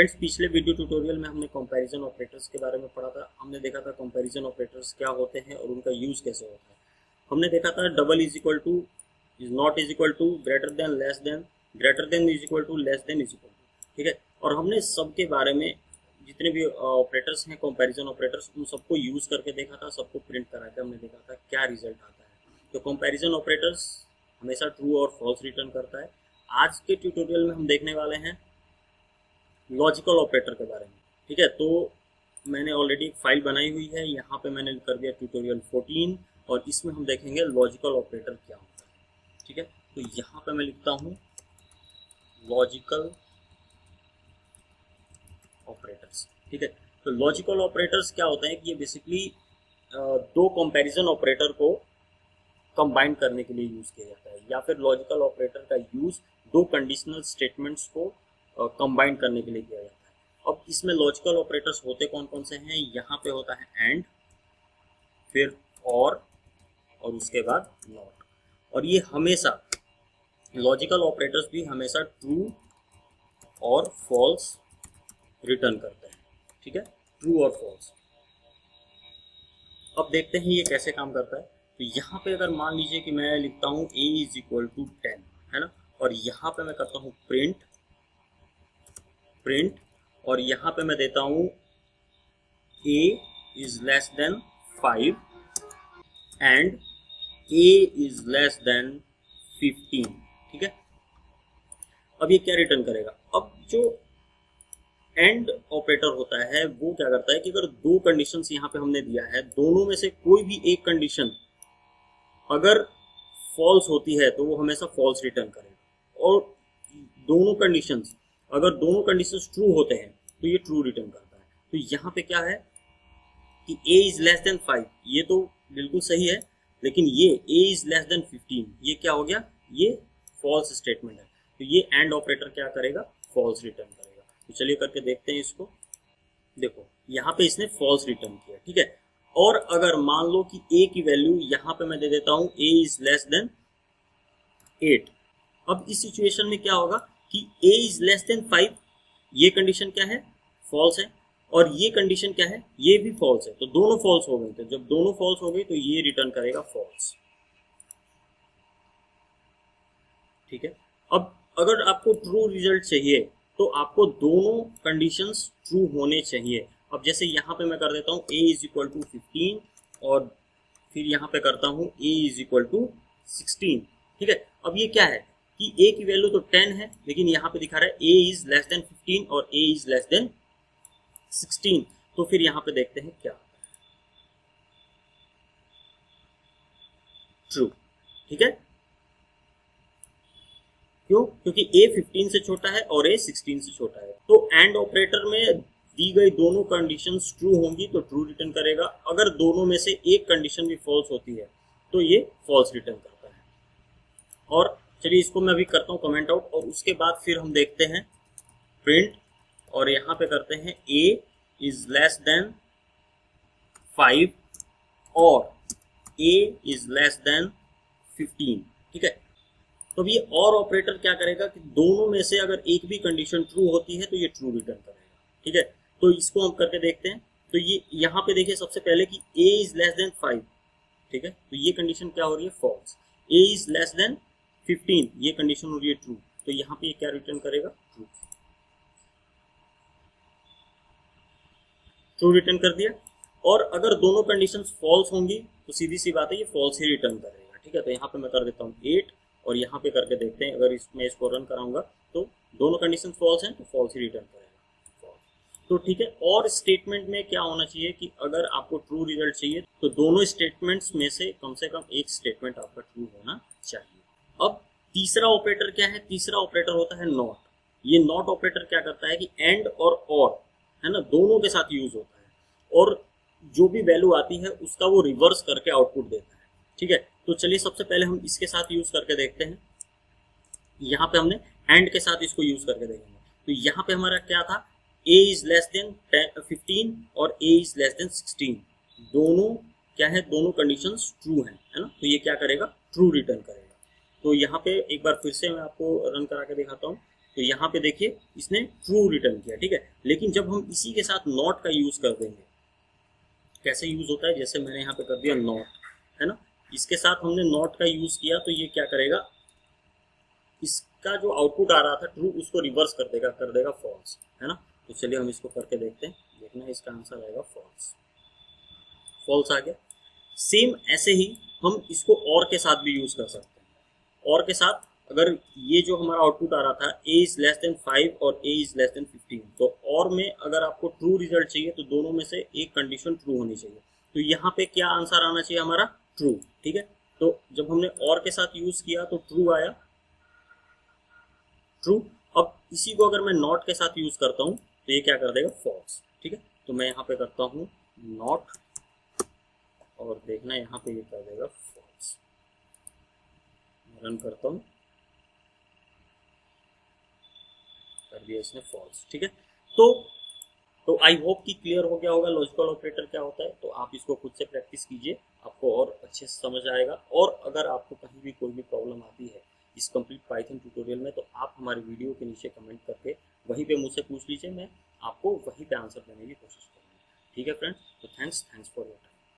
Friends, पिछले video tutorial में हमने कंपैरिजन ऑपरेटर्स के बारे में पढ़ा था। हमने देखा था कंपैरिजन ऑपरेटर्स क्या होते हैं और उनका यूज कैसे होता है। हमने देखा था double is equal to, is not is equal to, greater than, less than, greater than is equal to, less than is equal to. ठीक है, और हमने सबके बारे में जितने भी ऑपरेटर्स हैं कंपैरिजन ऑपरेटर्स, उन सबको यूज करके देखा था, सबको प्रिंट करा के हमने देखा था क्या रिजल्ट आता है। तो कंपैरिजन ऑपरेटर्स हमेशा ट्रू और फॉल्स रिटर्न करता है। आज के ट्यूटोरियल में हम देखने वाले हैं लॉजिकल ऑपरेटर के बारे में। ठीक है, तो मैंने ऑलरेडी एक फाइल बनाई हुई है, यहाँ पे मैंने कर दिया ट्यूटोरियल 14 और इसमें हम देखेंगे लॉजिकल ऑपरेटर क्या होता है। ठीक है, तो यहाँ पे मैं लिखता हूँ लॉजिकल ऑपरेटर्स। ठीक है, तो लॉजिकल ऑपरेटर्स क्या होता है कि ये बेसिकली दो कंपैरिजन ऑपरेटर को कंबाइन करने के लिए यूज किया जाता है, या फिर लॉजिकल ऑपरेटर का यूज दो कंडीशनल स्टेटमेंट्स को कंबाइन करने के लिए किया जाता है। अब इसमें लॉजिकल ऑपरेटर्स होते कौन कौन से हैं? यहाँ पे होता है एंड, फिर और उसके बाद नॉट। और ये हमेशा लॉजिकल ऑपरेटर्स भी हमेशा ट्रू और फॉल्स रिटर्न करते हैं। ठीक है, ट्रू और फॉल्स। अब देखते हैं ये कैसे काम करता है। तो यहाँ पे अगर मान लीजिए कि मैं लिखता हूँ a इज इक्वल टू 10, है ना, और यहाँ पे मैं करता हूँ प्रिंट, और यहाँ पे मैं देता हूँ a is less then 5 and a is less than 15। ठीक है, अब ये क्या रिटर्न करेगा? अब जो एंड ऑपरेटर होता है वो क्या करता है कि अगर दो कंडीशंस यहाँ पे हमने दिया है, दोनों में से कोई भी एक कंडीशन अगर फॉल्स होती है तो वो हमेशा फॉल्स रिटर्न करेगा, और अगर दोनों कंडीशंस ट्रू होते हैं तो ये ट्रू रिटर्न करता है। तो यहाँ पे क्या है कि a इज लेस देन 5, ये तो बिल्कुल सही है, लेकिन ये a इज लेस देन 15, ये क्या हो गया? ये फॉल्स स्टेटमेंट है। तो ये एंड ऑपरेटर क्या करेगा? फॉल्स रिटर्न करेगा। तो चलिए करके देखते हैं इसको। देखो यहाँ पे इसने फॉल्स रिटर्न किया। ठीक है, और अगर मान लो कि a की वैल्यू यहाँ पे मैं दे देता हूँ a इज लेस देन 8। अब इस सिचुएशन में क्या होगा कि a इज लेस देन 5, ये कंडीशन क्या है? फॉल्स है, और ये कंडीशन क्या है? ये भी फॉल्स है। तो दोनों फॉल्स हो गए। तो जब दोनों फॉल्स हो गई तो ये रिटर्न करेगा फॉल्स। ठीक है, अब अगर आपको ट्रू रिजल्ट चाहिए तो आपको दोनों कंडीशंस ट्रू होने चाहिए। अब जैसे यहाँ पे मैं कर देता हूँ a इज इक्वल टू 15 और फिर यहाँ पे करता हूँ a इज इक्वल टू 16। ठीक है, अब ये क्या है कि a की वैल्यू तो 10 है, लेकिन यहाँ पे दिखा रहा है a इज लेस देन 15 और a इज लेस देन 16। तो फिर यहाँ पे देखते हैं क्या ट्रू। ठीक है, क्यों? क्योंकि a 15 से छोटा है और a 16 से छोटा है। तो एंड ऑपरेटर में दी गई दोनों कंडीशंस ट्रू होंगी तो ट्रू रिटर्न करेगा। अगर दोनों में से एक कंडीशन भी फॉल्स होती है तो ये फॉल्स रिटर्न करता है। और चलिए इसको मैं अभी करता हूँ कमेंट आउट, और उसके बाद फिर हम देखते हैं प्रिंट, और यहाँ पे करते हैं a इज लेस देन 5 और a इज लेस देन 15। ठीक है, तो ये और ऑपरेटर क्या करेगा कि दोनों में से अगर एक भी कंडीशन ट्रू होती है तो ये ट्रू रिटर्न करेगा। ठीक है, तो इसको हम करके देखते हैं। तो ये यहाँ पे देखिए सबसे पहले कि a इज लेस देन 5। ठीक है, तो ये कंडीशन क्या हो रही है? False. a is less than 15, ये कंडीशन हो रही है ट्रू। तो यहाँ पे ये क्या रिटर्न करेगा? ट्रू। ट्रू रिटर्न कर दिया। और अगर दोनों कंडीशंस फॉल्स होंगी तो सीधी सी बात है ये फॉल्स ही रिटर्न करेगा। ठीक है, तो यहाँ पे मैं कर देता हूँ 8 और यहाँ पे करके देखते हैं। अगर इसमें इसको रन कराऊंगा तो दोनों कंडीशन फॉल्स हैं तो फॉल्स ही रिटर्न करेगा। तो ठीक है, और स्टेटमेंट में क्या होना चाहिए कि अगर आपको ट्रू रिजल्ट चाहिए तो दोनों स्टेटमेंट्स में से कम एक स्टेटमेंट आपका ट्रू होना चाहिए। अब तीसरा ऑपरेटर क्या है? तीसरा ऑपरेटर होता है नॉट। ये नॉट ऑपरेटर क्या करता है कि एंड और है ना, दोनों के साथ यूज होता है, और जो भी वैल्यू आती है उसका वो रिवर्स करके आउटपुट देता है। ठीक है, तो चलिए सबसे पहले हम इसके साथ यूज करके देखते हैं। यहाँ पे हमने एंड के साथ इसको यूज करके देखेंगे। तो यहाँ पे हमारा क्या था? a इज लेस देन 15 और a इज लेस देन 16। दोनों क्या है? दोनों कंडीशंस ट्रू हैं, है ना, तो ये क्या करेगा? ट्रू रिटर्न करेगा। तो यहाँ पे एक बार फिर से मैं आपको रन करा के दिखाता हूँ। तो यहाँ पे देखिए इसने ट्रू रिटर्न किया, ठीक है। लेकिन जब हम इसी के साथ नॉट का यूज कर देंगे, कैसे यूज होता है, जैसे मैंने यहाँ पे कर दिया नॉट, है ना, इसके साथ हमने नॉट का यूज किया तो ये क्या करेगा, इसका जो आउटपुट आ रहा था ट्रू उसको रिवर्स कर देगा फॉल्स, है ना। तो चलिए हम इसको करके देखते हैं, देखना इसका आंसर आएगा फॉल्स, फॉल्स आ गया। सेम ऐसे ही हम इसको और के साथ भी यूज कर सकते हैं। और के साथ अगर ये जो हमारा आउटपुट आ रहा था a इज लेस देन 5 और a इज लेस देन 15, तो और में अगर आपको ट्रू रिजल्ट चाहिए तो दोनों में से एक कंडीशन ट्रू होनी चाहिए। तो यहाँ पे क्या आंसर आना चाहिए हमारा, ट्रू, ठीक है। तो जब हमने और के साथ यूज किया तो ट्रू आया, ट्रू। अब इसी को अगर मैं नॉट के साथ यूज करता हूँ तो ये क्या कर देगा, फॉल्स, ठीक है। तो मैं यहाँ पे करता हूँ नॉट और देखना यहाँ पे ये कर देगा फॉल्स, रन करता हूँ, कर दिया इसने फॉल्स, ठीक है। तो आई होप कि क्लियर हो गया होगा लॉजिकल ऑपरेटर क्या होता है। तो आप इसको खुद से प्रैक्टिस कीजिए, आपको और अच्छे से समझ आएगा। और अगर आपको कहीं भी कोई भी प्रॉब्लम आती है इस कंप्लीट पाइथन ट्यूटोरियल में, तो आप हमारी वीडियो के नीचे कमेंट करके वहीं पे मुझसे पूछ लीजिए, मैं आपको वहीं पे आंसर देने की कोशिश करूँगा, ठीक है फ्रेंड्स। तो थैंक्स फॉर योर टाइम।